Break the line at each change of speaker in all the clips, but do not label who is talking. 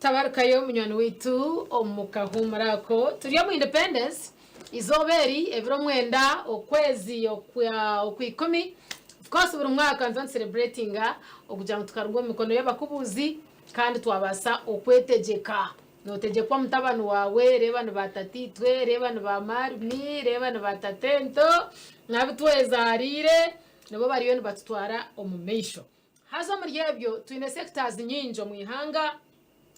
tabarukayo munywani witu omukahumurako turiyo mu independence izoberi ebiro mwenda okwezi okwikumi of course buri mwaka nzo celebrating okugira ngo tukarugwa mikono y'abakubuzi kandi twabasa okwetegeka notegekwa mutabano wawe reba ni batatitwe reba ni ba marmi reba ni batatento nabitweza harire nabo bariyo ni batutwara omumeisho haza muri yebyo twine sectors nyinjo mu ihanga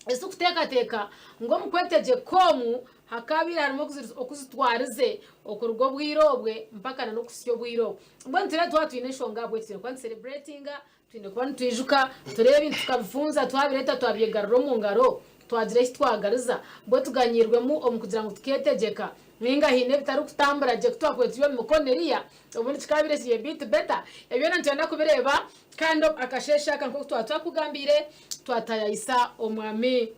ese kutekateka ngo mukwetegekomu hakabira harimo okuzitwarize okurwo bwirobwe mpaka no kusyo bwirobwe mbona tira twatwine shonga bwetse kwa celebrating twine kwa twijuka turebe ibintu tukabifunza twabireta twabyegaruro mu ngaro twagira twagariza bwo tuganyirwemo omukugira ngo tuketegeka ninga hine bitari kutambura je kutwakwetiwe mukoneriya ubundi tukabiresiye bit better ebyo ntenda kubireba kandi akashesha kanko twatwakugambire twatayisa omwami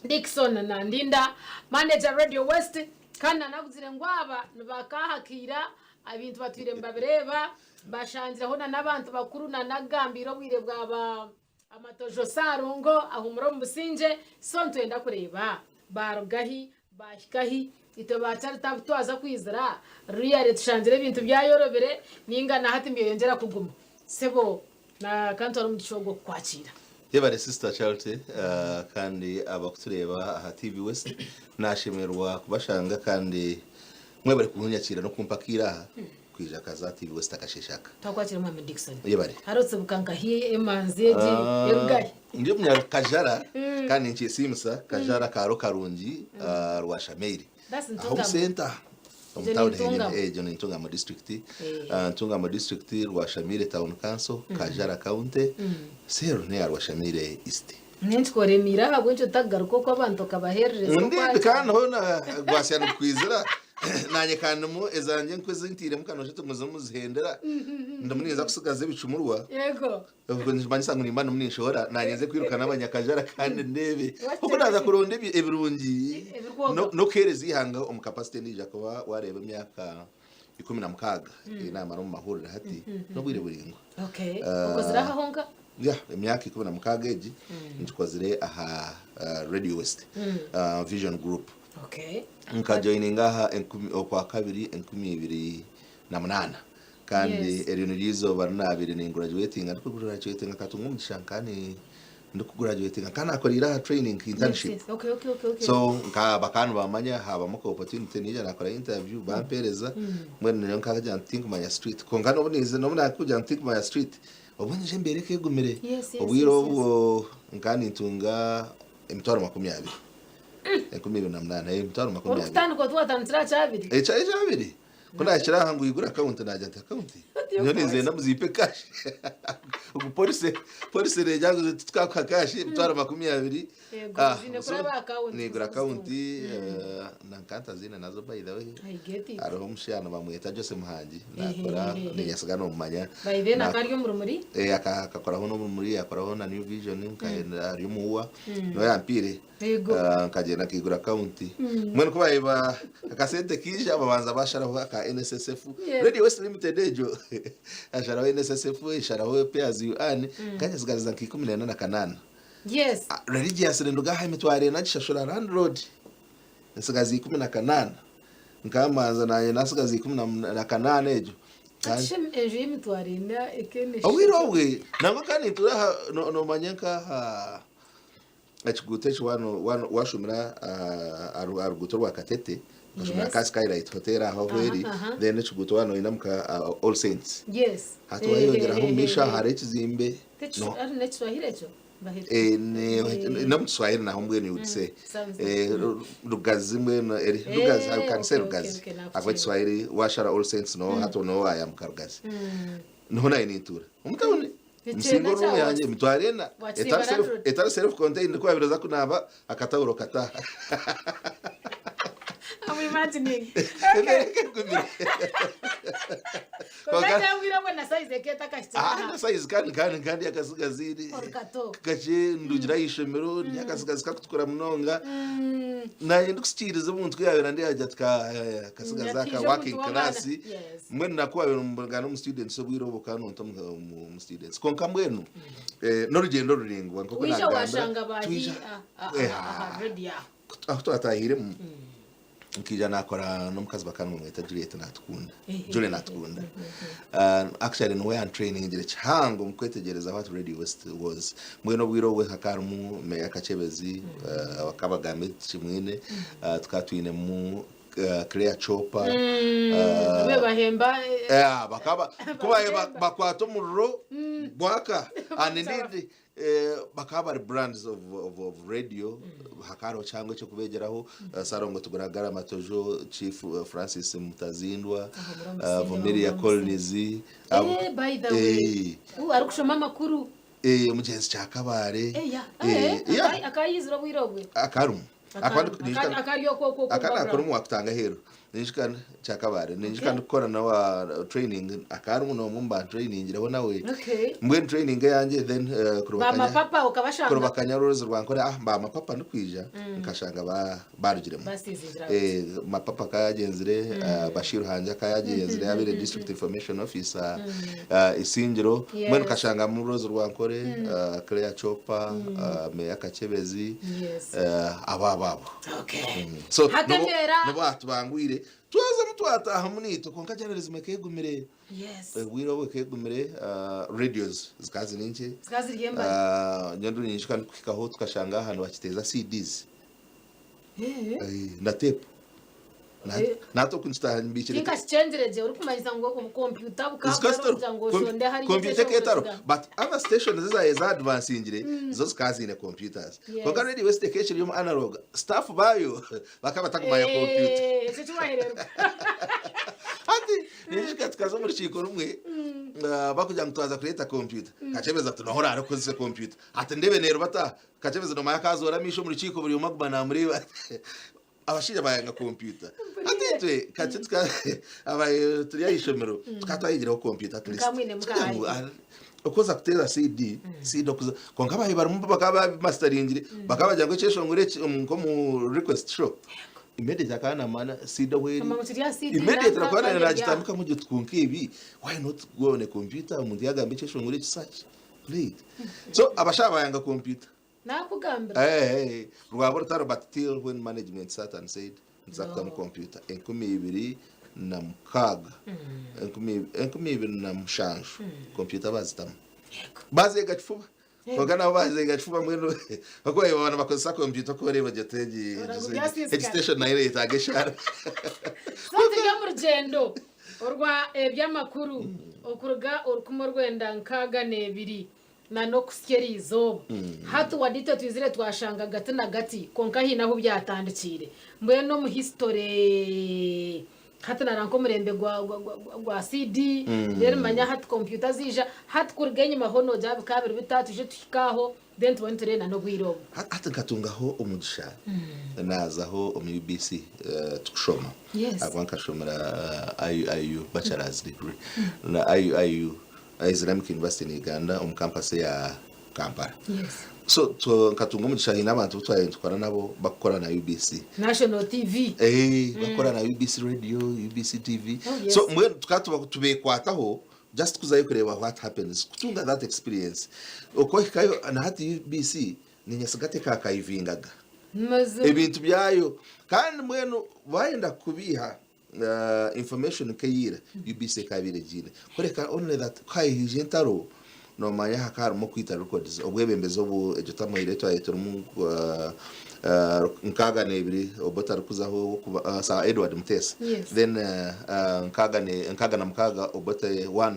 Dickson na Ndinda manager Radio West kandi anaguzire ngwaba nibakahakira abintu batwire mbabireba bashangira n'abantu bakuru na nagambiro bwire bwaba amatojo sarungo ahumuro mu businje so ntwenda kureba barugahi bashikahi ito bacari twaza kwizira real tushangira ibintu byayorobere ninga na hati mbiyo yongera kuguma sebo na kanto ari mu gishogo kwakira
yebare sister Charity kandi abakutureba aha TV West nashimirwa kubashanga kandi mwebare kunyakira no kumpakira kwija kaza TV West akasheshaka
takwakira mu Dickson
yebare
harotse bukanka hiye emanzeji yerugaye
ndiyo munya kajara kandi nchi simsa kajara karo karungi rwashameri aho center John Ntunga mu district Ntunga mu district rwashamire town council kajara county sero ne rwashamire east
nentkoremira habwencho tagaruko kwa bantu kabaherereza
kwa kandi hona gwasya kwizira nanye kandi mu ezanje nkwezintire mukanoje tumuzo muzihendera ndamuniza kusigaza ibicumurwa
yego
ubwo njibanyisa ngo nimana munishora nanyenze kwirukana abanyakajara kandi ndebe uko naza kuronda ebirungi no kereza ihanga omukapacity nije kuba wareba imyaka 16 inama no mahurira hati no bwire buringwa
okay ukozira hahonga
imyaka 16 eji njikozire aha Radio West Vision Group
okay
nkajoininga aha okwa kabiri 2028 kandi erionirizo barnabire ni graduating ariko graduating akatunga mugishankani ndukuguraduating kana akorira training internship
okay
so nkabakanu bamanya haba muko opportunity nije nakora interview bampereza mwene nyo nkajya think my street kongano bunize no munakujya think my street obonje mbereke gumire obwiro bwo nkani ntunga emitwaro 20 2028 emitwaro 20
utandiko twatandira cyabiri
cyabiri kuna chira hangu igura account naje account nyonize namuzipe cash ubu police rejango tukaka cash mtwara 20 ni gura account na nkanta zina nazo by the way aro mshana bamweta Jose Muhangi nakora ni yasagano mumanya
bayivena kariyo murumuri
akakora hono murumuri akora hono new vision kaenda ari muwa no yampire nkagenda kigura account mwene kubayiba akasente kisha ababanza basharaho aka NSSF Radio West Limited ejo asharaho NSSF isharaho pairs you earn kanya zigariza 18
yes
religious nduga hamitware na chashora landlord nsigazi 18 nkamanza naye nasigazi 18 ejo
Achim ejo imitware na ekene
awirobwe nango kandi turaha no manyanka ha achigutesha washumira aruguto rwa Katete Kashumira Skylight Hotel aho heri then chiguto wano inamuka All Saints
yes
hatuwa yongera ho misha harechizimbe
no ari nechwahirecho
namutswahiri naho mbwene utse rugazimwe rugazi I can say rugazi akwetswahiri washara All Saints no hato no aya mukarugazi no na initura umutawuni msingo rumu yanje mitwarena etari self contained kwa biroza kunaba akatawuro kata
I'm imagining okay Kogata wira bwana size keta kashitsa
size kandi yakasugaziri kaje ndugira yishemero yakasugazika kutukura munonga naye ndikusikiriza umuntu kwiyabira ndi ajya kasigaza ka working class mwe nakuba ngana mu students obwiroboka no mu students konka mwenu n'urugendo ruringwa nko
kunaganda washanga bahi ready
aho twatahire nkija nakora n'umukazi bakanwa mwita Juliet natukunda actually no way and training ngire cyango mu kwetegereza what Radio West was mweno bwiro we hakarumu me yakachebezi wakabagambe chimwine tukatwine mu Clear Chopa
bahemba
bakaba kuba bakwato murro bwaka and indeed bakaba brands of radio hakaro cyangwa cyo kubegeraho sarongo tugaragara matojo Chief Francis Mutazindwa Vomeria Colonizi
by the way arikushoma amakuru
umugenzi cya Kabale
akayizira bwirogwe
akarumu
akariyo
mu wakutanga hero nishikana cya Kabale nishikana gukora na wa training akarumu no mumba training reho nawe mbwe training yanjye then
kurubakanya papa ukabashaka
kurubakanya ruzi rwankore mba mapapa ndukwijja nkashanga barugiremo mapapa kayagenzire Bashir Hanja kayagenzire abire district information officer isingiro mbwe nkashanga mu ruzi rwankore Clear Chopa me yakachebezi abababo so no batubangwire tuaza mutwataha munito konka journalism kegumire wiro we kegumire radios zikazi ninki
zikazi ryemba
nyandu nyishika kwikaho tukashanga hano bakiteza CDs na tape nato kunstaha mbikire
kinga changereje uri kumariza ngo ku computer bukabara ngo shonde hari
computer ketaro but other stations is advance ingire zo zikazi ne computers konka Radio West Station yo analog staff bayo bakabata kumaya computer
ese tuwahererwa
ati nishika tukaza muri chiko rumwe bakujya mutwaza create computer kachebeza tunahora ariko se computer ati ndebe nero bata kachebeza no maya kazora misho muri chiko buri umagubana muri abashije bayanga computer atitwe kacitska abaye turiya ishomero tukatayigiraho computer ukoza kuteza CD dokuza konka bahe barumba bakaba masteringire bakabajya ngo cesho ngure ko mu request show immediate akana mana CD we immediate rakwana ragitambika mu gitwunka ibi why not go on a computer umuntu yagambe cesho ngure search play so abashaba yanga computer
nakugambira
rwabora but till when management sat and said nzakta mu computer enkumi ibiri na mukaga enkumi ibiri na mushanju computer bazitamo baze gachifuba kogana baze gachifuba mweno bakoye bana bakoza computer ko reba jetegi station na ile itageshara
sote gamurugendo urwa eby'amakuru okuruga urukumo rwenda nkaga nebiri na no kusyeri izobo hatu wadite twizire twashanga gati na gati konka hinaho byatandikire mbwe no mu history hatu naranko murembe gwa CD rero manya hatu computer zija hatu kurgenye mahono jabu kabiri bitatu je tukikaho then tubontere na no bwirobo
hatu katungaho umugisha nazaho UBC tukushoma agwanka shomera ayu bachelor's degree na ayu Islamic University in Uganda campus ya Kampala. So katunga mu gishahina abantu twara nabo bakora na UBC
National TV
bakora na UBC radio UBC TV so mwe tukatuba tubekwataho just kuzayo kureba what happens kutunga that experience uko hikayo na hati UBC ninyasagate kakayivingaga ebintu byayo kandi mweno bayenda kubiha information kayira UBC kabire jine koreka only that kai hijentaro no manya hakar mo kwita records obwebembezo bu ejotamo ireto ayetoro mu nkaga nebiri obota rukuzaho sa Edward Mutesa then nkaga na mkaga obota 1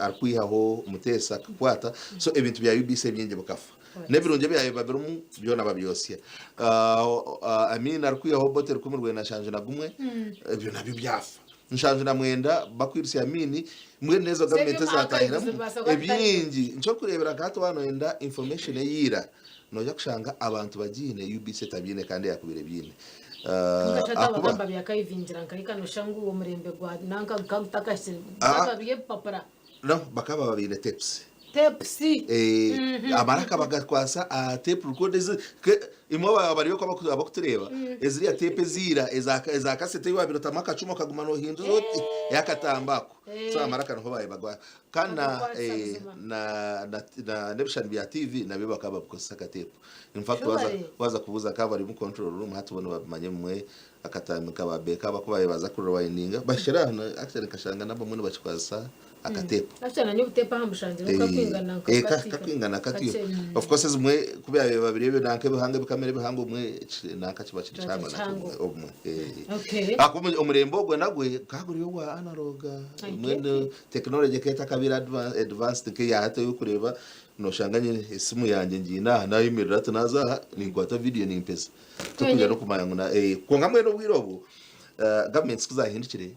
arkuihaho Mutesa kwata so ebintu bya UBC byenge bukafa nebirunje byayo babirumu byona babyosya amina arkuihaho obota rukumurwe na shanje na gumwe byo nabyo byafa nshanje na mwenda bakwirisi amini mwe neza gamente zatahira ebyingi nco kurebera gato wanoenda information yira noja kushanga abantu bagine UBC tabyine kandi yakubire byine
akubamba byakayivinjira nkarika no shangu uwo murembe gwa nanka kamutakashye bakabiye papara
no bakaba babire tips
tape C
amaraka bagakwasa tape recorders imwe bariyo ko abakutureba eziriya tape zira eza cassette yo abiro tamaka cuma kaguma no hindu zote yakatambako so amaraka no baye bagwa kana na nebishan bya TV nabe bakaba bukosaka tape in fact waza kubuza kaba ari mu control room hatubona bamanye mwe akatamika babeka bakubaye baza kurowininga bashira actually kashanga nabo mwe bachikwasa akatepo
after nanyo butepa hamushangira
kakwingana kati of course zimwe kubya babiri nanke bihange bikamere bihango mwe nakachiba chama obumwe
okay
akumwe omurembo gwe nagwe kaguriyo wa analoga mwe technology keta kabira advanced ke ya hata yokureba no shanganye isimu yanje ngina nayo imirira tunaza ningwata video nimpesa tukujya no kumanya nguna kongamwe no bwirobo government kuzahindukire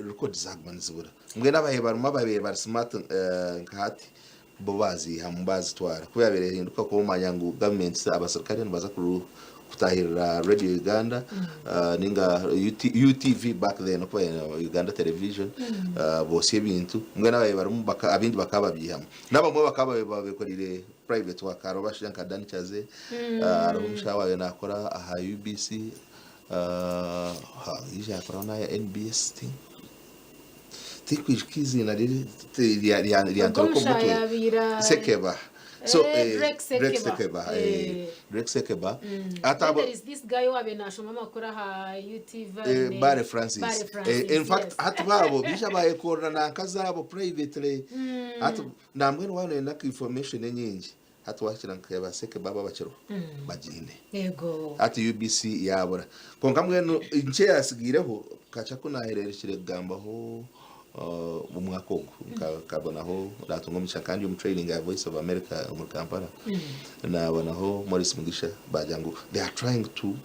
record zagmanzibura mwe nabaye baruma babere bar smart nkati bo bazi hambazi twara kuyabereye hinduka ko manyangu government abasirikare baza kutahirira radio Uganda ninga UTV back then ko Uganda television bose ibintu mwe nabaye baruma abindi bakaba byihama nabamwe bakaba babekorire private wakaro bashanka dan chaze aramushawaye nakora aha UBC ija korona ya NBS thing tikwikizi na ya ntoko mutu sekeba so Drake Sekeba
atabo is this guy wabe nashoma makora ha YouTube
Bare Francis in fact atwabo bisha baye korana nakazabo privately atu namwe wane na information nyingi atwakira nkaba Sekeba babakiro bagine
yego
ati UBC yabura kongamwe no inche yasigireho kacha kunahererekire gambaho umwako kabonaho ratungomisha kandi training ya Voice of America mu Kampala nabonaho Morris Mugisha bajangu they are trying to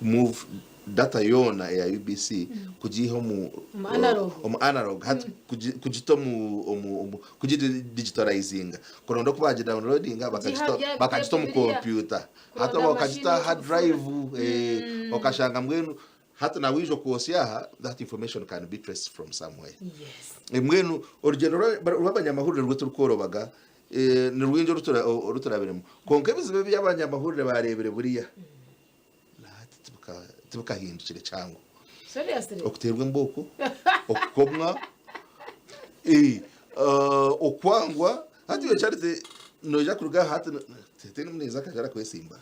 move data yona ya UBC kujiho mu analog hat kujito mu digitalizing konondo kubaje downloading bakajito mu computer hata wakajita hard drive wakashanga mwenu hata na wijo kuosiaha that information can be traced from somewhere mwenu urugendo rw'abanyamahurire rw'turukorobaga ni rwinjo ruturabiremo konke bizibe by'abanyamahurire barebere buriya tubukahindukire cyangwa okuterwe mboko okukomwa okwangwa hati yo charite noja kuruga hati tete mneza kajara kwesimba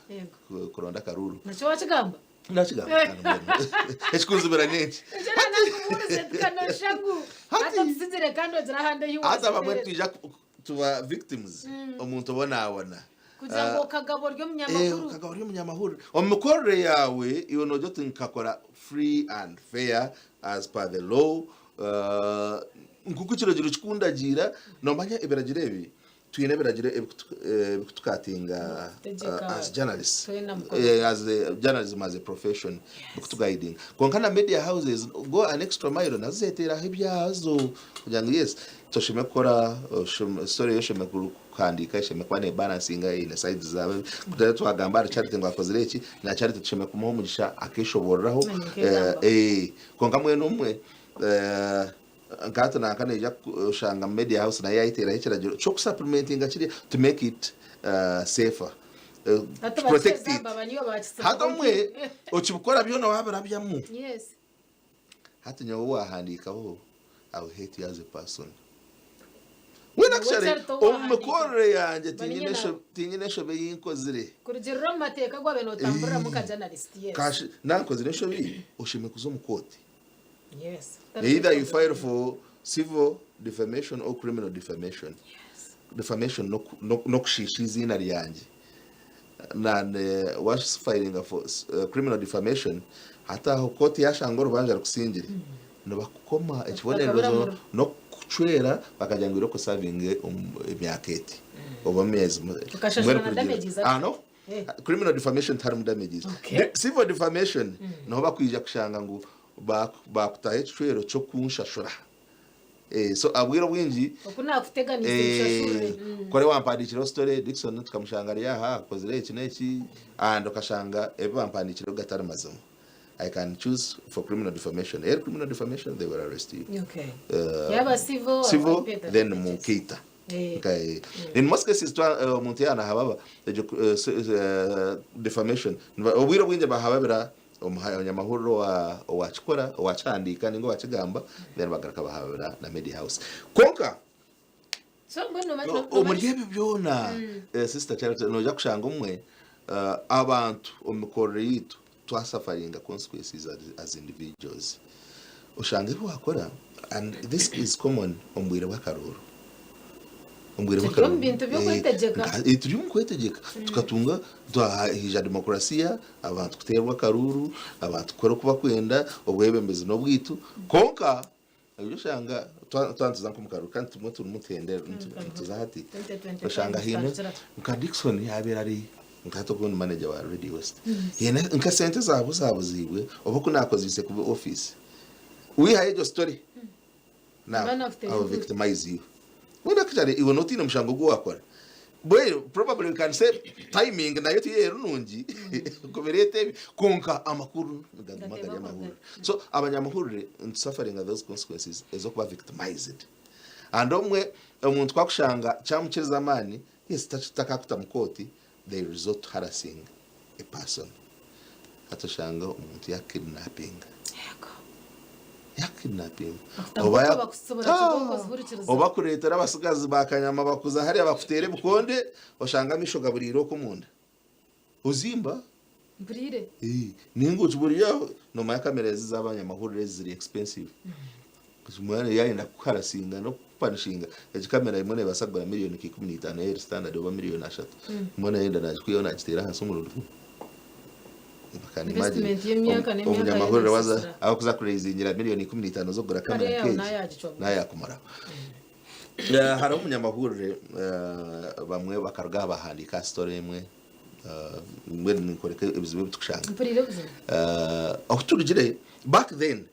kuronda karuru
nacho wachigamba
Excuse me, Ranich. Hata bamwe tujya tuba victims umuntu abona
kugira ngo kagabo
ry'umunyamahuru omukorere yawe iyo nojo tinkakora free and fair as per the law nguko kirogiro kikundagira no manya iberagirebi tuyine beragira tukatinga as journalists as the journalism as a profession bukutuguiding konkana media houses go an extra mile nazetera hebyazo kugira ngo yes toshime kora story yoshime kandika ishime kwane balancing in sides zawe kudara twagamba charity ngo akozere iki na charity tushime kumuho mugisha akishoboraho konkamwe numwe ngata na kaneja ushanga media house na yaitera hekiragiro cyo supplementing akiri to make it safer to protect it hata mwe ukibukora byo no wabara byamu
yes
hata nyawo wahandikaho I will hate you as a person when actually umukore yanje tinyinesho beyinkozire
kurugirira mateka gwabe no tambura muka journalist yes
kashi nankozire sho bi ushime kuzo mukoti
yes
either you file for civil defamation or criminal defamation.
Yes.
Defamation no kushishizi ina ryanje. And was filing for criminal defamation hata koti yashangoro banje kusinjira. No bakukoma ekibonero no kuchwera bakajangiro ko serving emyaketi. Obamezi. No. Criminal defamation term damages.
Okay.
Civil defamation no bakwija kushanga ngo bakutahe chwero cyo kunshashura so abwira bwinji
okuna kuteganiza ishashuri
kore wampandikira story Dickson tukamushangara yaha kozire iki neki and okashanga ebampandikira gatari mazomo I can choose for criminal defamation criminal defamation they will arrest you
okay yaba civil
then mukita Okay. In most cases umuntu yanahababa defamation obwiro bwinje bahababira umuhanyamahuriro wachikora wachandika ningo wachigamba then bagaraka bahababira na media house konka umuryebi byona sister Charity noja kushanga umwe abantu omukorero yitu twasafaringa consequences as individuals ushange wakora and this is common ombwire bakaruru turi mu kwetegeka tukatunga hija demokrasiya abantu kuterwa karuru abantu kora kuba kwenda obwebembezi no bwitu konka ibyo shanga twantuza nko mukaruru kandi tumwe turumutendera tuzahati ushanga hino nka Dickson yabera ari nkato ko manager wa Radio West yena nka sente zabo zibwe obuko nakozise ku office wihaye jo story now I will victimize you. When actually you not in mshango go akora. Boy probably can say timing na yetu yero nungi kuberete konka amakuru ndagamaga y'amahuru. So abanyamahuru suffering those consequences is okuba victimized. And omwe umuntu kwakushanga cyamukiriza amani yes takakuta mukoti they resort to harassing a person. Hatoshanga umuntu ya kidnapping. Yakidnapping oba kuretera abasigazi bakanyama bakuza hari abakutere bukonde oshanga mishoga buriro ko munda uzimba
burire
ningucu buriyo no ma kamera z'abanyamahurire ziri expensive kuzumwana yayenda kukarasinga no kupanishinga eje kamera imone basagura miliyoni 15 air standard oba miliyoni 3 mona yenda naje kuyona agitera hasi umurudu umunyamahurire waza abakuza kurezingira miliyoni 15 zo gura kamera keje naya kumara hari umunyamahurire bamwe bakaruga bahandika story imwe when nikoreka ebizibe bitukushanga aho turugire back then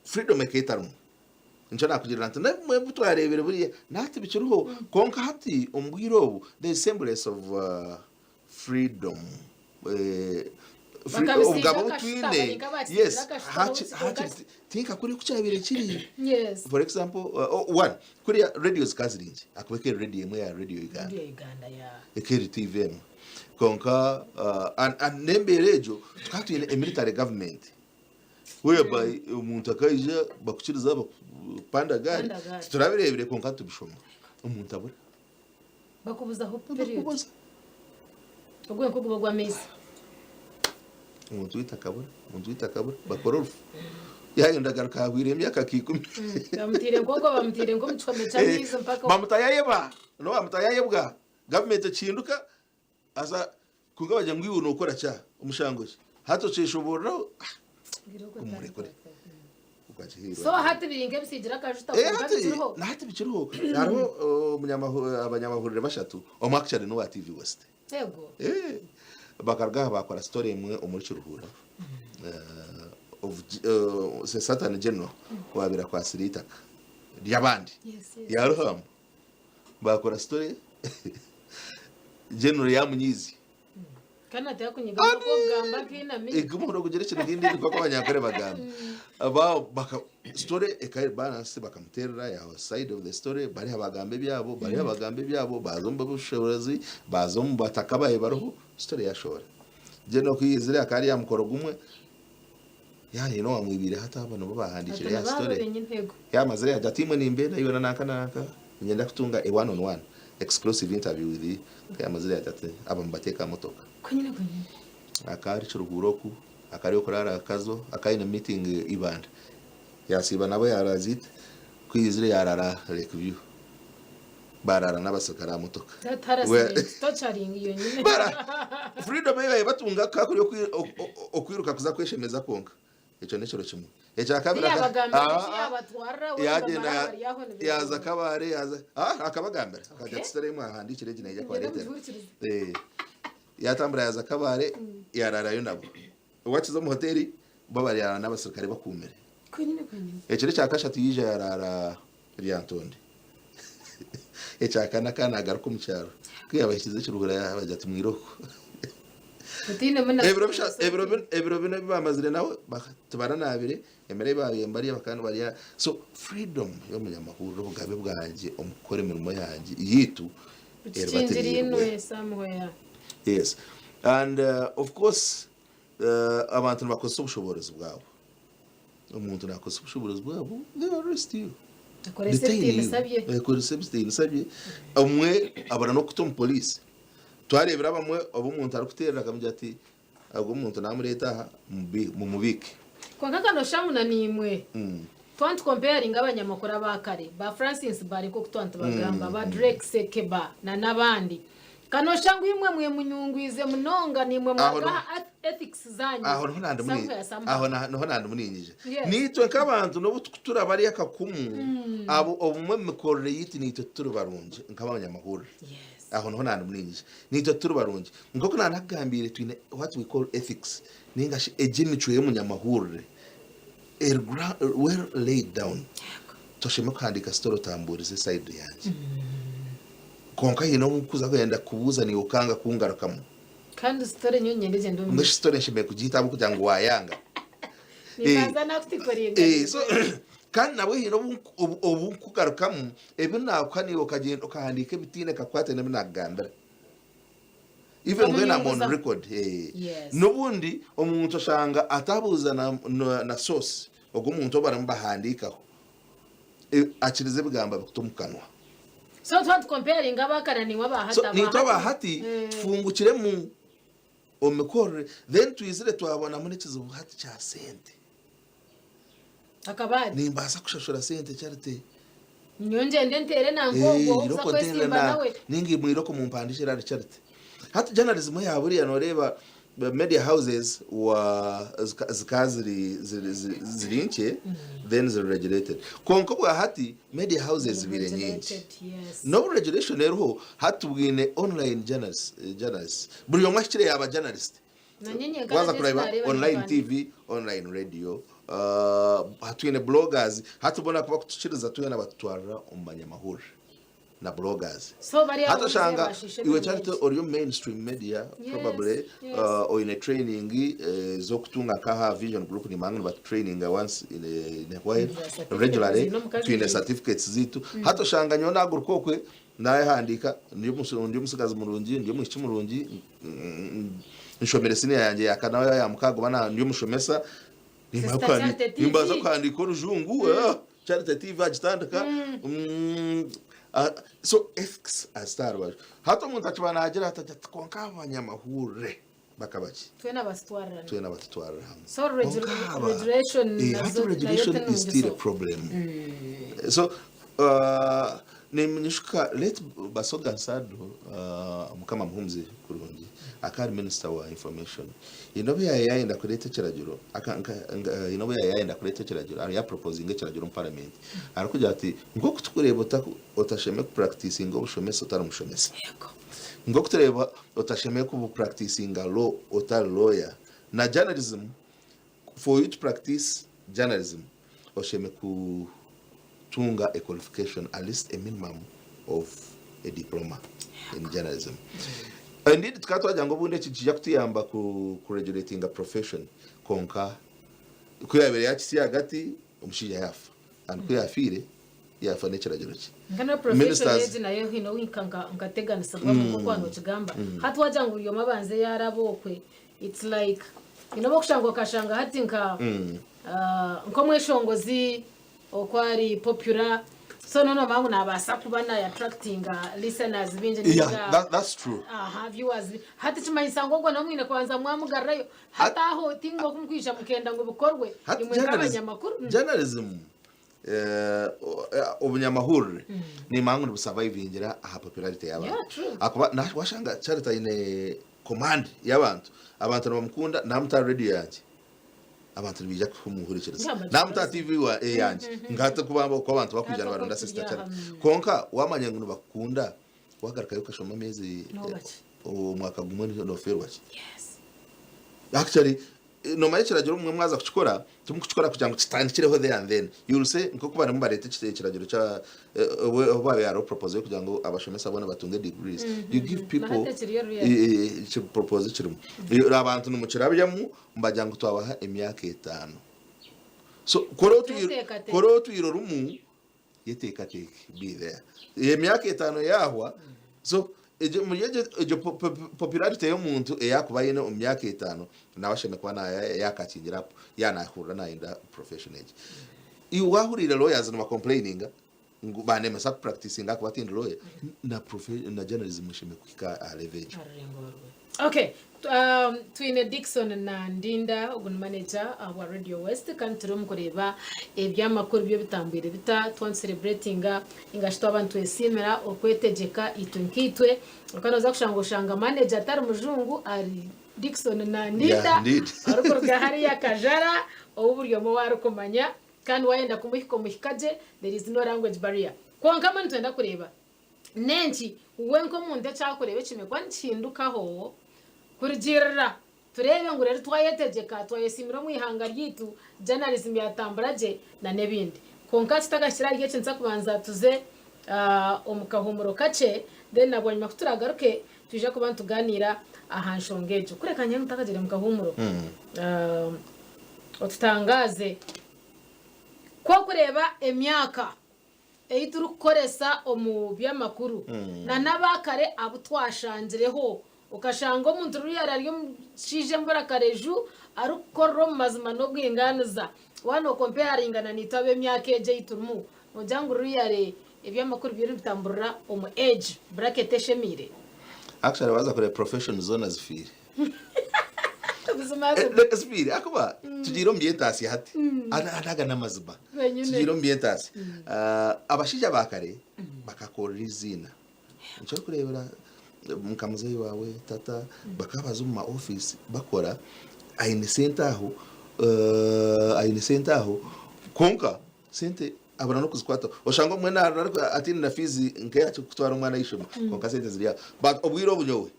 freedom eketarum nchana kugira nti namwe butwarebere buriya nati bikiruho konka hati ombwirobu the semblance of freedom ubugabo butwine yes tinka kuri kucyabire kiri
yes
for example one kuri radios kazirinje akubeke radio imwe ya radio Uganda ekeri TV konka and nemberejo twatwine a military government whereby umuntu akaija bakukiriza panda gari turabirebere konka tubishoma umuntu abura
bakubuza ho period ogwe kuguba gwa mezi
umuntu witakabura bakora yayenda garuka wiremye akakikumi
bamutire ngo mutwame cyanizo mpaka
bamutayayeba no bamutayayebwa government cinduka asa kunga baje ngwiwe no ukora cya umushangoje hato cishobora umurekore
so hati biringe bisigira kajuta ko
hati bikiruho haro abanyamahurire bashatu omwakchari no wa TV West
yego
bakarga bakora story imwe umuri cyuruhura of Satan General wabira kwa siritaka ryabandi yaruham bakora story General yamunyizi
kana takunyiga ko gamba kina mi
igumuro kugerekera ngindi ko abanyakore bagamba baka story ekari balance bakamuterera ya side of the story bari abagambe byabo bazomba bushobozi bazomba batakabaye baroho story yashora jeno kwizire akari ya mukoro gumwe yani no amwibire hata abantu babahandikira ya story ya mazire ya timwe nimbe nayo nanaka ngenda kutunga a one on one exclusive interview with ya mazire ya abambateka motoka
kunyine
akari cyuruhuroku akari okorara akazo akaina meeting ibanda yasiba nabo yarazit kwizire yarara lake view barara nabasakara motoka
torturing iyo nyine
freedom yewe batunga kakuri okwiruka kuza kweshemeza konka eco necyo kimwe eca kabira yagenda yaza kabare yaza akabagambira akajya story mu ahandikire gine ijya kwa leta yatambura yaza kabare yararayo nabo wakizo mu hoteli babarira n'abasirikare bakumere
kunyine
ekire cyakashatu yije yarara ryantonde echakana kana agaruka mu cyaro kwiyabashyize cyuruhura yabajya tumwiroko ebiro bino bibamazire nawe tubara nabire emere baye mbari bakandi bari so freedom yo munyamahuru bugabe bwanjye omukore mirimo yanjye yitu yes and of course abantu bakoze ubushobozi bwabo umuntu nakoze ubushobozi bwabo they arrest you sabye umwe abara no kutom police twarebera bamwe obumuntu arikuterera akamujya ati agwo umuntu namureta mu mubike
kwa kakano shamuna nimwe twantu comparing abanyamakuru abakare ba Francis bari ko kutwantu bagamba ba Drake Sekeba na nabandi kano shangu imwe mwe munyungwize munonga nimwe mwaga ethics zanyu
aho no nandi muninjije nitwe kabantu no butura bari akakumu abo obumwe mikorere yiti nitwe turubarunje nk'abanyamakuru aho no nandi muninjije nitwe turubarunje ngoko nanagambire twine what we call ethics ningashi ejimichwe y'umunyamahuru well laid down tosheme kwandika story tamburize side yanje konka hino kuza kwenda kubuza ni ukanga kungarukamu
kandi story nyonyendeje ndo
mbe story nshime kugihitamo kugira ngo wayanga
nibaza nakutikoriye
so kandi nawe hino ubu kugarukamu ebe nakani ukagenda ukahandika bitine kakwate n'abaganda even when I'm on record nubundi omuntu ashanga atabuza na source ogumuntu barambahandikaho akirize bigamba bikutumkanwa
so twa comparing abakara ni wabahata
so ni twabahati fungukire mu omekore then twizire twabona muri kizubuhati cha sente
akabadi
nimbasa kushashura sente charity
nyonje ndentere nangongo uza kwesimba nawe
ningi mwiroko mu mpandishe rari charity hata journalism yaburi yanoreba media houses wa zikaziri zirinche then is regulated konko bwa hati media houses bire nyinshi no regulation rero hatubwine online journalists buri yomwe kire yaba journalist waza kureba online tv online radio hatwine bloggers hatubona kuba kutuchiriza tuyana batwara umanyamahuru na bloggers
so bari
hata shanga iwe charity or your mainstream media probably or in a training zo kutunga kaha vision group ni mangu but training once in a while regularly to in certificates zitu hata shanga nyona gurukokwe naye handika ndiyo musigaza murungi ndiyo mwichi murungi nshomere sine yanjye yakanayo ya mukago bana ndiyo mushomesa nimbaza kwandika urujungu charity tv agitandika so ethics astarwa hato umuntu akibana agira atakonka abanyamahure bakabaki
twena bastwara
so
regulation
is still a problem so nimnyishuka let basoga nsado mukama muhumzi kurungi akari minister wa information inobe yaenda kuleta kiragiro inobe yaenda kuleta kiragiro ari ya proposing kiragiro mu parliament arakugira ati ngo kutukureba utasheme ku practicing obushomesa utaramushomesa ngo kutureba utasheme ku practicing law utar lawyer na journalism for you to practice journalism osheme ku tunga a qualification at least a minimum of a diploma in journalism. Indeed tukatwaja ngo bunde kijya kutiyamba ku regulating a profession konka kuyabere yakisi hagati umushija yafa and kuyafire yafa nekiragiro ki
ngana professionalism nayo hino winkanga ngategana sabwa mu kwano kigamba hatwaja ngo uyo mabanze yarabokwe it's like inobo kushangwa kashanga hatinka nkomweshongozi okwari popular so no mangu nabasa kubana attracting listeners binje
yeah that's true
viewers hati chimayisango ngo namwine kwanza mwamugarayo hata aho tingo kumkwisha mukenda ngo bukorwe imwe kabanyamakuru
journalism obunyamahuru ni mangu no survivingira aha popularity y'abantu akuba washanga charity ine command y'abantu abantu bamukunda namta radio yanjye abantu bijya kumuhurikiriza namuta TV wa yanje ngata kubamba ko abantu bakwijana baronda sister cyane konka wamanye ngo bakunda wagaruka yuko shoma mezi umwaka gumwe no ferwa
yes
actually no mai kiragiro umwe mwaza kuchikora tumukuchikora kugira ngo kitandikireho there and then you will say nko kubana mubarete kiragiro cha obabe yaro propose kugira ngo abashomesa abona batunge degrees you give people to propose kirimo abantu numukirabyamu mbajya ngo twabaha emyaka 5 so koro tuyirorumu yetekateke be there emyaka 5 yahwa so ejo popularity y'omuntu eyakubaye no emyaka 5 nawasheme kwa na yakakingira yanahura na inda professional iwahurira lawyers no complaining bane masa practicing akubati lawyer na journalism sheme kwika alevejo.
Okay, twine Dickson na Ndinda ugun manager wa Radio West kandi turum kureba eby'amakuru byo bitambire bita twan celebrating ingashito abantu esimera okwetegyeka itunkitwe ukanoza kushanga manager atari mujungu ari Dickson na Ndinda ariko gahari yakajara uburyo mo warukomanya kandi wayenda kumuhiko muhikaje there is no language barrier konka manu twenda kureba nenki uwenko munde cyakurebe kime kwancindukaho kurigirira turebe ngo rero twayetegeka twayesimira mu ihanga ryitu journalism yatambaraje na nebindi konka kitagashyira rye cinza kubanza tuze omukahumuro kace then nabonye makuturagaruke tuje kubantu tuganira ahanshongejo kurekanye mutakagire mukahumuro otutangaze ko kureba emyaka eituru koresa omu by'amakuru na nabakare abutwashangireho ukashanga omuntu ruyara ryo shije mbara kareju arukoro mazima no bwinganiza wano comparingana nitabe emyaka eje iturumu ojangu ruyare eby'amakuru biri bitamburira omu age bracket eshemire
actually waza kore profession zonas feel Spiri akuba tujiro mbyentasi hati anaga namaziba tujiro mbyentasi abashija bakare bakakora izina ncho kurebera mukamuzeyi wawe tata bakabaza mu office bakora ayine sentaho konka sente abana no kuzikwata oshanga mwana atini na fizi nkeyacho kutwara umwana yishoma konka sente ziriya but obwiro bunyowe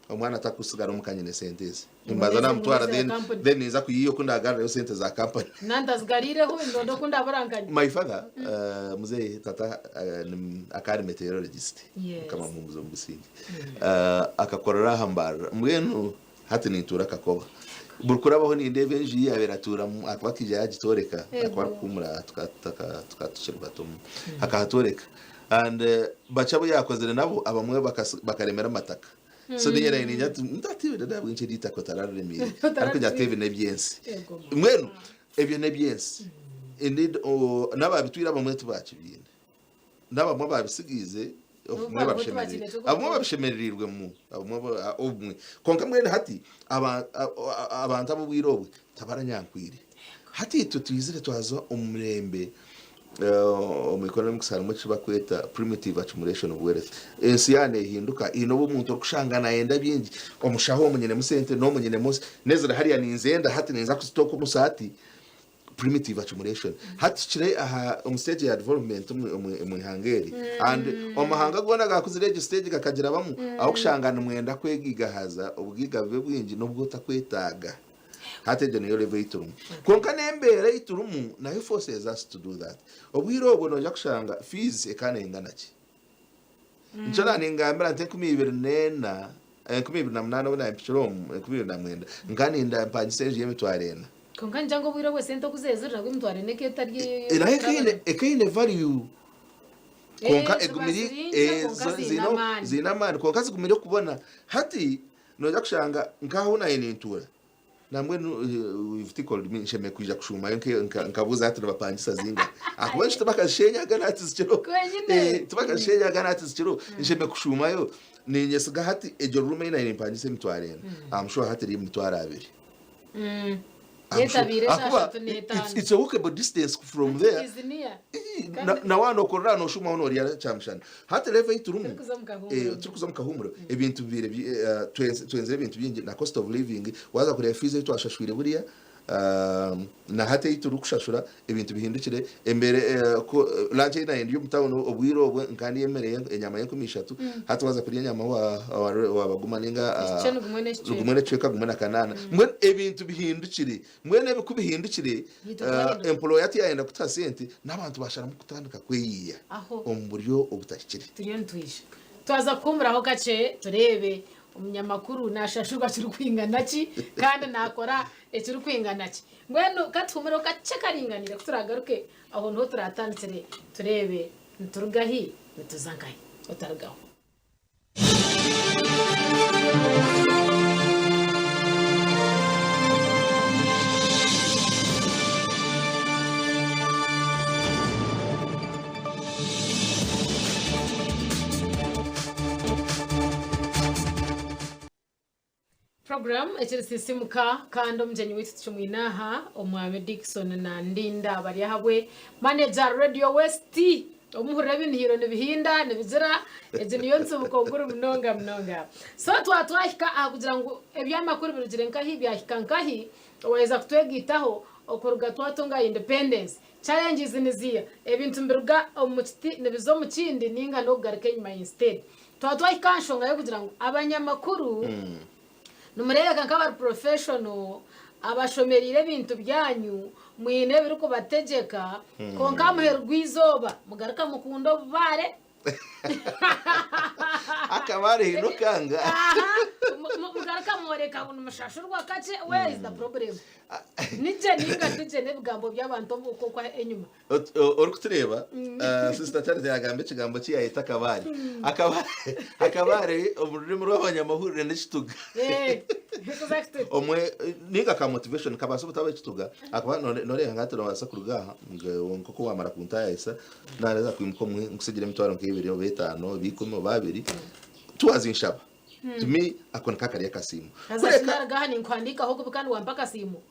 omwana atakusigara umukanyene senteze imbaza namutwara then niza kuyiyo kundagara yo sente za company
nandazgarireho indondo kundabaranganya
my father muzeyi tata akari meteorologist kama mumuzo mbusingi akakorera hambara mwenu hati nitura kakoba burukurabaho ni ndebe nji yaberatura akwakije yagitoreka akwakumura tukatushirbatum akahatoreka and bachabo yakozere nabo abamwe bakaremera mataka so nyera ni nyatu ndatiwe ndabwo nche dita ko tararemire ariko jateve nebyensi mwenu ebyo nebyensi indeed nababitwira bamwe tubakibine nabamwe babisigize mwe babishemerere abamwe babishemererirwe mu abamwe konka mwene hati abantu abo bwirobwe tabaranyankwire hati tutwizire twaza umurembe economic salmuch bakweta primitive accumulation of wealth ensiyane hinduka inobo umuntu okushangana yenda byingi omushaho omunyene musente no munyene mose nezera hariya ninzenda hati ninza kustoka umusati primitive accumulation hati kire aha stage ya development mu hangeri and omahanga gona gakuzire stage gakagira bamu aho kushangana mwenda kwegigahaza ubwiga bwe bwingi nubwo takwetaga hate general level iturumu konka nembere iturumu nayo forces us to do that obwiro obono jakushanga fees ekanengana ki nchola ningambira nte 2009 2008 bona empirom 2009 ngani nda mpanyiseje yemitwarena
konka njango bwiro bwe sento kuzezera kwimtwarene ketari
ekine value konka egumiri zina man konka zigumiri kubona hati no jakushanga nkaho na yenentura namwe called me sheme kuja kushuma yonke nkabuza hati nabapangisa zinga akwenshi tabakashenya ganati zikiro tabakashenya ganati zikiro sheme kushuma yo ninyesiga hati ejo rume ina impangise mitwarena I'm sure hati ri mitwara abiri it's a walkable distance from there na wano korra no shuma ono ria chamshana hati leva iturumu tukuza mukahumuro ebintu bire twenzere ibintu byingi na cost of living waza kure fees twashashwire buriya na hate ituru kushashura ibintu bihindukire embere ko lanje ina ndi mutawono obwirobwe nkandi yemereye enyama yo kumishatu hatwaza kuri enyama wa bagumaninga gumene cheka gumena kanana mwe ebintu bihindukire mwene bikubihindukire employer ati yaenda kutasente n'abantu bashara mu kutandika kweyiya omburyo obutakire
turiyo ntwisha twaza kumuraho gace turebe umunyamakuru nashashurwa kiri kwingana ki kandi nakora ekiri kwingana ki ngweno katumuro gace karinganire kuturagaruke aho no turatanditsere turebe nturugahi nituzangaye utaragaho program ekiri Sisiimuka kandi omujenyi witu tuchumwinaha omwami Dickson na Ndinda Baryahabwe Manegya Radio West omuhurira binhiro nibihinda nibizira ejiniyo nsubuko nguru mnonga so twahika kugira ngo eby'amakuru birugire nkahi byahika nkahi oweza kutwegitaho okuruga twatunga independence challenges niziya ebintu mbiruga omukiti nibizo mukindi ninga no kugaruka nyuma instead twahika nshonga yo kugira ngo abanyamakuru numurega nk'aba professional abashomerire bintu byanyu mwine biruko bategeka konka muherwizoba mugaruka mukundo bare
akabare hino kanga
mugaruka mworeka umushashurwa kace where is the problem nije nebigambo by'abantu uko enyuma
orukutureba sister Charity yagambe kigambo kiyahita akabare omurimo rw'abanyamahurire n'ekituga omwe niga ka motivation kabaso butabe ekituga akaba nore ngatero wasakuruga nko wamara kuntayisa nareza kwimkomwe nkusigire mitwaro nk'ibiri obetano bikomo babiri tuwazi nshaba to me akona kakari kasimu
azashara gahani nkwandika ahubwo kandi wampaka simu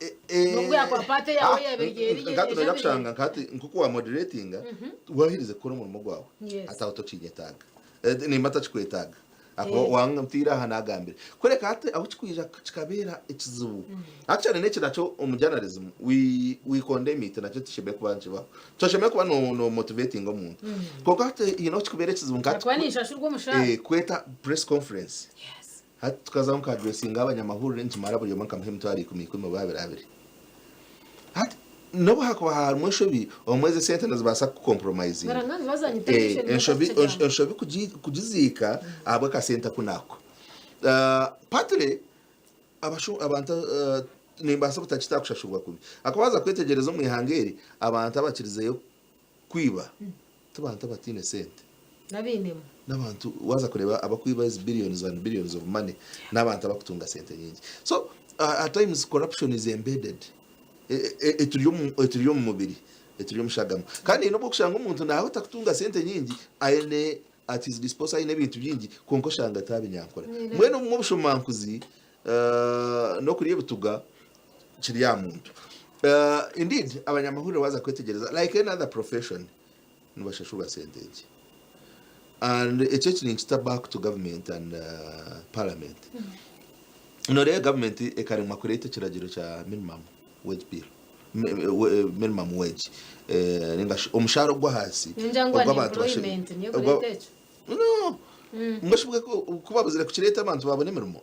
nubwo yakwapate yawe yabegeri
ngato yakushanga nkati nkuko wa moderatinga wahirize kora mu gwawe ataho tocinyetaga ni mata chikwetaga ako wanga mtira hanagambire kureka hate aho chikwija kikabera ikizubu actually nece nacho umujournalism we condemn it nacho tishebe kubanje ba tosheme kuba no motivating omuntu koko hate chikubera ikizubu ngati
kwanisha shurwo mushaka
kweta press conference hati tukaza nka addressing abanyamahurire ntimara buri mwaka mpemto ari kumikumi babirabiri hati nobo hakwa harumwe omweze sentence basa ku compromising enshobi kujizika abwe ka center kunako patre abantu nimbasa butachita kushashurwa kubi akabaza kwetegereza mu ihangeri abantu abakirizeyo kwiba tubantu batine sente
nabinemo
n'abantu waza kureba abakwiba billions and billions of money n'abantu abakutunga sente nyingi so at times corruption is embedded eturiyo mu mubiri eturiyo mushagamo kandi no bokushanga umuntu naho takutunga sente nyingi ayene at his disposal ine bintu byingi konko shanga tabinyankora mwene mu bushomankuzi no kuriye butuga kiri ya muntu indeed abanyamahurire waza kwetegereza like another profession nubashashura sente nyingi and it's actually in back to government and parliament the government ekarema kurete kiragiro cha minimum wage bill minimum wage ninga omusharo gwa hasi
ogw'abantu employment niyo kurete
no ngashbuka kubabuzira kukireta abantu babone mirimo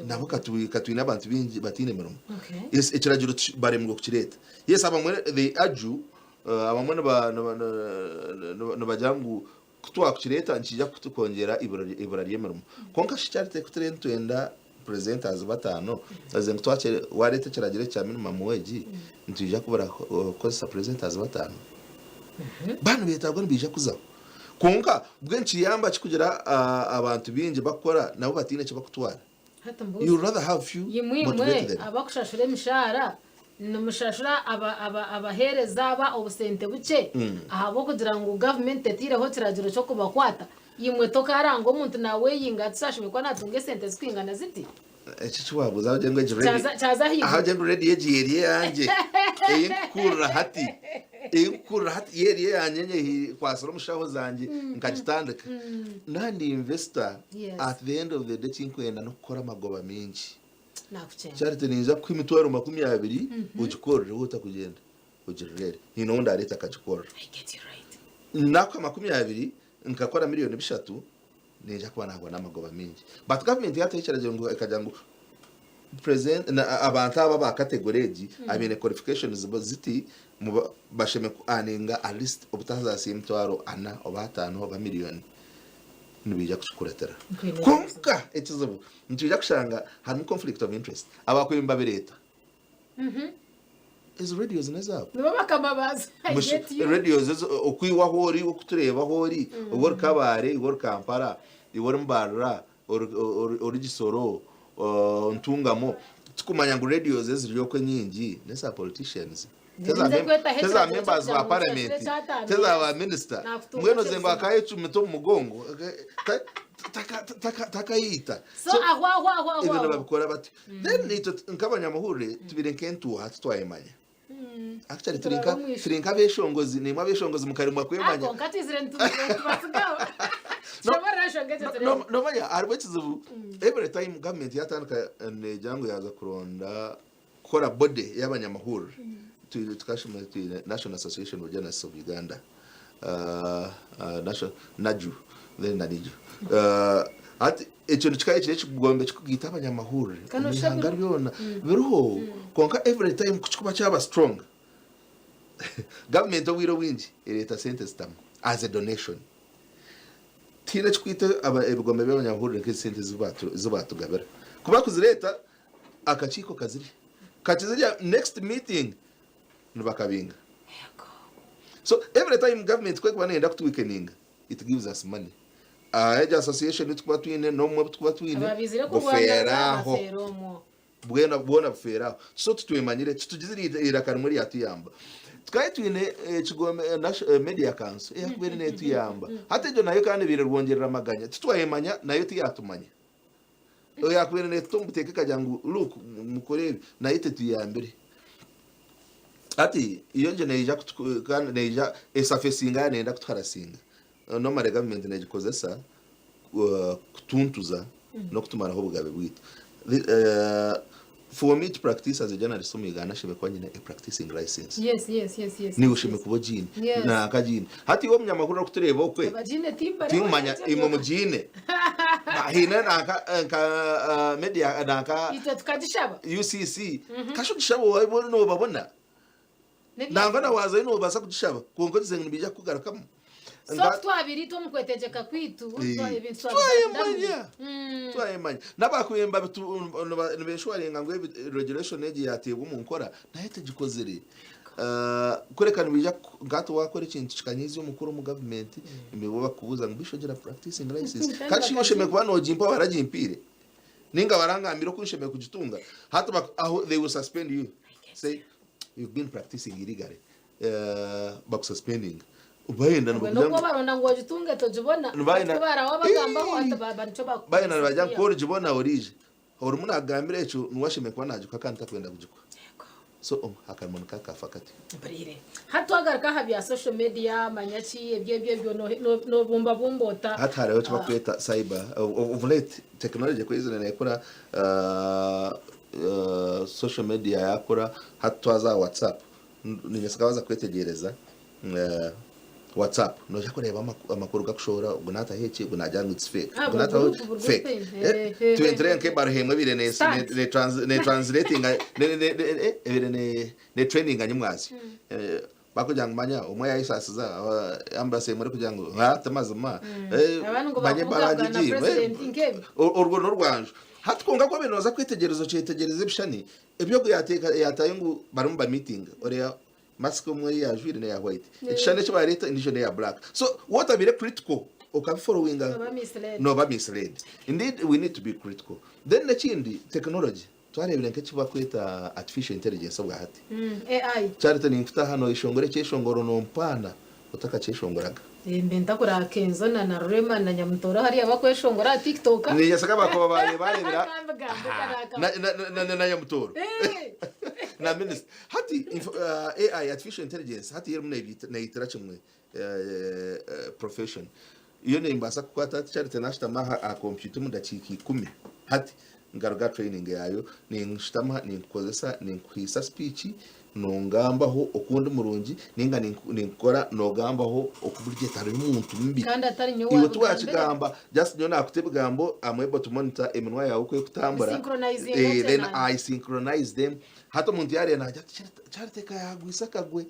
nabo katwina abantu bingi batine mirimo yes ekiragiro bare mu kukireta yes abamwe they aju abamwe no bajangu kutwa kukireta nkijya kutukongera ibura ry'emirimo konka Charity kutrentwenda presenters batano azenga twakere warete kiragire cya minimum wage ntijya kubara ko presenters batano bano betabwo nibije kuzaho konka bwenci yamba kikugira abantu binje bakora nabo batine cyo bakutwara you rather have few
yimwe abakushashura emishara numushashura abahereza aba obusente buke ahabo kugira ngo government etireho kiragiro cyo kubakwata yimwe tokarango umuntu nawe yinga tsashime kwa natunge sente zikwingana ziti
eki chiwabuza aho jengwe ready yegiye yanje inkura hati yeri yanyenye kwasoro mushaho zanje nkagitandika nandi investor at the end of the day chinkwenda no gukora amagoba menshi Charity ninja ku imitwaro 20 ugikorere utakugenda ugirere ni no ndareta akagikora
I get you right
nako 20 nkakora miliyoni 3 ninja kuba ntabwo namagoba mingi but government yatekereje ngo ikajya ngo present na abantu aba ba category abine qualifications ziti basheme ku aninga at least obutaza simtwaro ana obatano oba miliyoni nibijya kukuretera kumka ekizibu ntijya kushanga hari conflict of interest abakwimba bereta is radios nezabo
nibo bakamabaza
radios okwiwa hori okutureba hori ubwo Kabale ubwo Kampala ubwo Mbarara origisoro ntungamo tukumanya ngo radios ziriyo ko nyingi nesa politicians teza members wa parliament teza wa minister mweno zengo akaye chumito mugongo takayita
so ahwa
ibintu babikora bati then ito nk'abanyamahurire tubirenkentu hatwayemanya actually turinka beshongozi ni mwabeshongozi mukarimwa kwemanya
nkatizire ntubasigaho
no manya arwekizibu every time government yatanduka nejango yaza kuronda kora body y'abanyamahurire tukashima National Association of Journalists of Uganda national naju then naniju ati echo chikaye chigombe chikugita abanyamahurire kanashangariona biruho konka every time kuchikuba cyaba strong government owiro winji ireta sentence tam as a donation tira chikwita ebigombe by'abanyamahurire ke sentence zubatugabera kuba kuzireta akachiko kaziri next meeting nubakabinga so every time government kwekwa nenda kutuwekeninga it gives us money age association tukwa twine no mwe tukwa twine boferaho bwena boferaho so tutwemanyire tutugizira irakari muri yatuyamba tukaye twine kigome media council yakubere ne tuyamba hate jo nayo kandi bire rwongerera amaganya tutwayemanya nayo tuyatumanya yakubere ne tumbuteke kajyangu look mukorebe nayo tuyambere ati iyo nje neja kandi neja esafesinga nenda kutwarasinga no mare government nejikozesa kutuntuza no kutumaraho bugabe bwita for me to practice as a journalist so migana shebe kwa nyine a practicing license
yes
ni ushime kubojini na akajini hati wo mnyamakuru kutureba okwe
abajine
timanya imo mujine bahina naka media naka
ito tukadishaba
UCC kasho gishabo wabona no babona nangana waza ino basa kugishaba konko zenga bija kugarakamo
so twabiri to mukwetegeka kwitu twabintu
twayemanya nabakuyemba nibeshwarenga ngo regulation egi yatebwa mu nkora nahite gikozere kurekana bija ngato wakora ikintu kikanyizi umukuru mu government imebo bakubuza ngo bishogera practicing license kandi shime kuba no jimpa barajimpire ninga barangambira ko nshime kugitunga hato they will suspend you say you've been practicing illegally bakususpending ubayenda
no baronda ngo gitunge tojibona kubara wabagamba ho atabancho bakubona
bayina bajya ko jibona orije uri muna agambira echo nuwashime kwa najuka kandi takwenda kujikwa so akamunuka kafakati
barire hatwagaruka habya social media manyachi ebyebyo no bumba bumbota
hatare cyo bakweta cyber ovulate technology kwizana yakora social media yakora hatwaza WhatsApp ninyesakabaza kwetegereza WhatsApp no jakoreba amakuru gakushora ubunata heke ubunajanga it's fake ubunata fake tuentreke barhemwe bire ne translating ne training anyumwazi bakujanga manya umwe yayisasiza ambase muri kujango hatamazuma banye barangiji urwo n'urwanje hatwonga ko binoza kwitegerezo cyetegereze bishani ibyo yataye ngo barumba meeting oreya mask umwe yajwire ne ya white ikishane cyo bareta indijo ne ya black so what are very critical okay following no ba misled indeed we need to be critical then nakindi technology twarebere nke kiba kwita artificial intelligence obwa hati
AI
Charity ni mfita hano ishongore cyeshongoro no mpana utaka cyeshongoraga
mbenda kura Kenzo na Rema na Nyamutora hari abakweshongora TikTok
ni yasaka bako barebera na Nyamutora na minister hati AI artificial intelligence hati yero na itira kimwe profession iyo ne mbasa kwata Charity nashita maha a computer mu dakiki 10 hati ngaruga training yayo ninshitama ninkozesa ninkwisa speech nongambaho okundi murungi ninga ninkora nogambaho okuburyo tari umuntu mbi
kandi atari nyo
iwe twakigamba just nyo nakutebigambo I'm able to monitor eminwa yawe kwe kutambura then I synchronize them hato umuntu yari najya chariteka yagwisa kagwe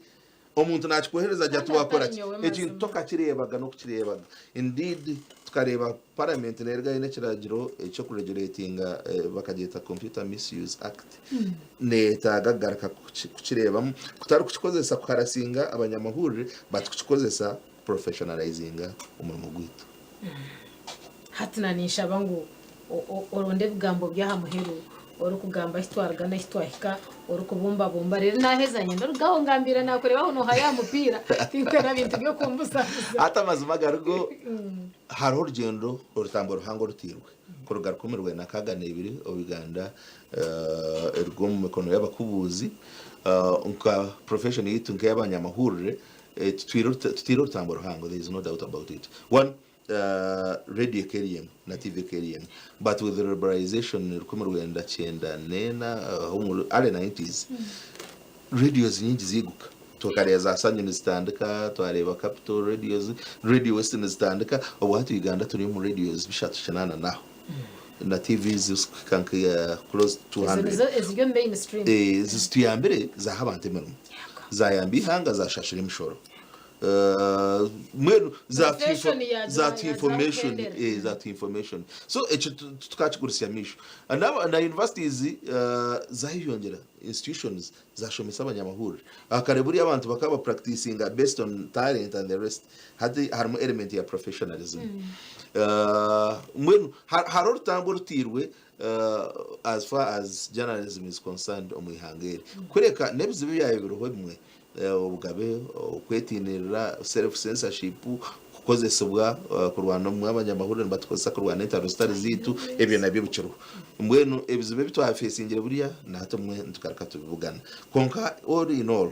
omuntu nakikohereza ajya tuwakora ekintu tokakirebaga no kukirebaga indeed tukareba parliament nerga ine kiragiro cyo kuregulatinga bakageta Computer Misuse Act netagagaraka kukirebamo kutari kukikozesa kukarasinga abanyamahurire batukikozesa professionalizinga umurimo gwitu
hatinanisha bangu oronde bigambo byahamuheru orukugamba hitwarga na hitwahika orukubumba bomba rero nahezanye ndarugaho ngambira nakorebaho no haya mupira tinkera bintu byo kumbusa
hata mazima garugo haro urugendo urutambo ruhango rutirwe kuruga rukomerwe na kagane ibiri Uganda ergo mu mikono y'abakubuzi unka profession yitu nk'abanyamahurire tutiro urutambo ruhango there is no doubt about it. One radio carrying na TV carrying but with the liberalization rukomerwe ndachenda nena ale 90s radios nyingi ziguka tukareza sanyo zitandika twareba Capital radios radio Western zitandika obwatu Uganda turi mu radios bishatu chanana naho na TVs kanka close to 100
is your mainstream
zistiyambere za habante mero za Ageihangwe za shashira imishoro mwenu that information so tukachikurisya misho na universities zahiyongera institutions zashomesa abanyamahurire akareburi abantu bakaba practicing based on talent and the rest hadi harimo element ya professionalism mwenu haro rutambo rutirwe as far as journalism is concerned omwihangere kureka nebizibi yayo biruho bimwe ubugabe okwetinirira self censorship kukozesebwa kurwana mu abanyamahurire batukoza kurwana interestari zitu ebyo nabyo biciro mbwenu ebizibe bitwa facingire buriya na hato mwe ntukaraka tubivugana konka all in all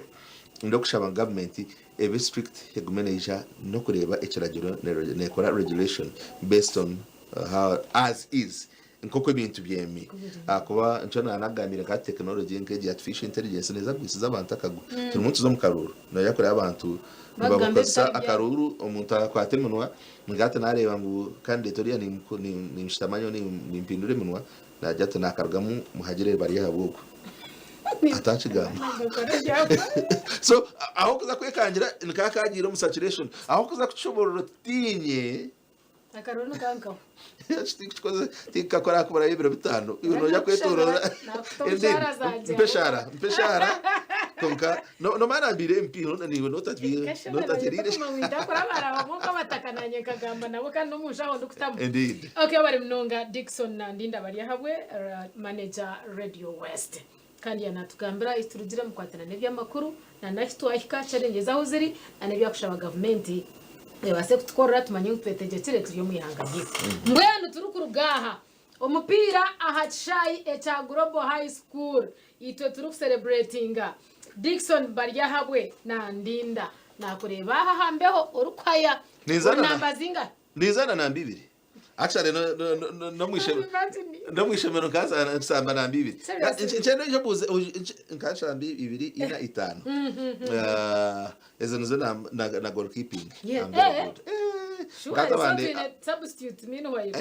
ndokushaba government ebe strict hegumeneja no kureba ekiragiro nekora regulation based on how as is nkoko bintu byemi akuba ncona nagamira ka technology nke artificial intelligence neza gwisiza abantu akagu turi umuntu zo mukaruru no yakora abantu babakosa akaruru umuntu akwatemunwa ngate nareba ngo candidature ni mshitamanyo ni mpindure munwa najate nakargamu muhagire Baryahabwe atachigamba so aho kuza kwekangira nkakagira mu saturation aho kuza kuchobora tinye
akarunu kanka
chikoze tikakora kubara ibiro bitano ibintu ya kwetorora mpeshara konka no marambire mpino niwe notatwire
ndakora barabamuka batakananye kagamba nabo kandi umushaho ndukutamo
indeed
okay bari mnonga Dickson na Ndinda Baryahabwe manager Radio West kandi yanatugambira iturugire mu kwatana neby'amakuru na nahitwahika challenge zaho ziri anebyakushaba government base kutkora tumanye ukwetegekere turiyo muyihanganye mbwenu turi kurugaha umupira ahachai echa Global High School itwe turi celebratinga Dickson Baryahabwe na Ndinda nakureba hambeho urukwaya namba zinga
nizana namba 2 actually no mwishemero kaza nsamba namba 2 nchene je buze nkasha namba 2 ina 5 ezo nizo na goalkeeping
kata bande substitute meanwhile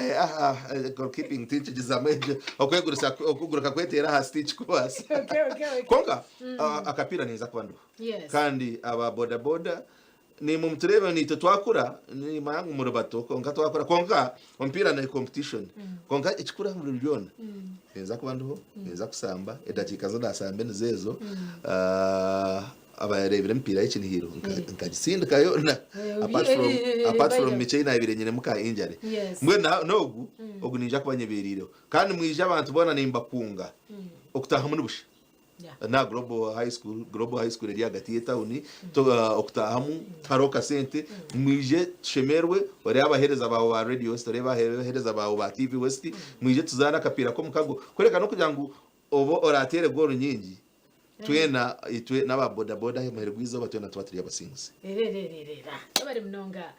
goalkeeping teach jizameje okugura kwetera ha stitch kwasi
okay
konka akapira niza kwandu kandi aba boda ni mu mtureba ni twakura ni mangu murubato konka twakura konka ompira na competition konka ikikura mu ryona niza kwandu niza kusamba edakika zo dasambe nezezo abarebera mpira y'ikinihiro nkagisinda kayona apart from michina ibire nyine muka injare mwe nogu ogunija kubanyeberiro kandi mwije abantu bona nimba kunga okutaha muri busha na global high school eri hagati y'etown okutahamu haroka sente mwije shemerwe ori abahereza bawo ba Radio West ori abahereza bawo ba TV West mwije tuzana kapira ko mukago koreka no kugira ngo obo oratere goro nyingi twena itwe n'aba boda boda muherwe izo batwe na twatiri abasinzi
bari mnonga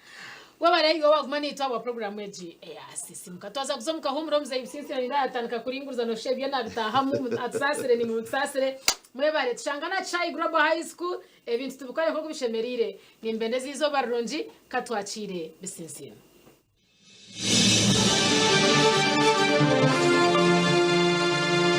wabarenga wagumani itwa program eji Sisiimuka twaza kuzomuka humuro muzeye ibisinsira ndatandika kuringuruza no shebye nabitahamu atsasire ni mu tsasire mwebare tshangana chai global high school ebintu tubukore ko kubishemerire nimbendezi izo baronji katwachire bisinsira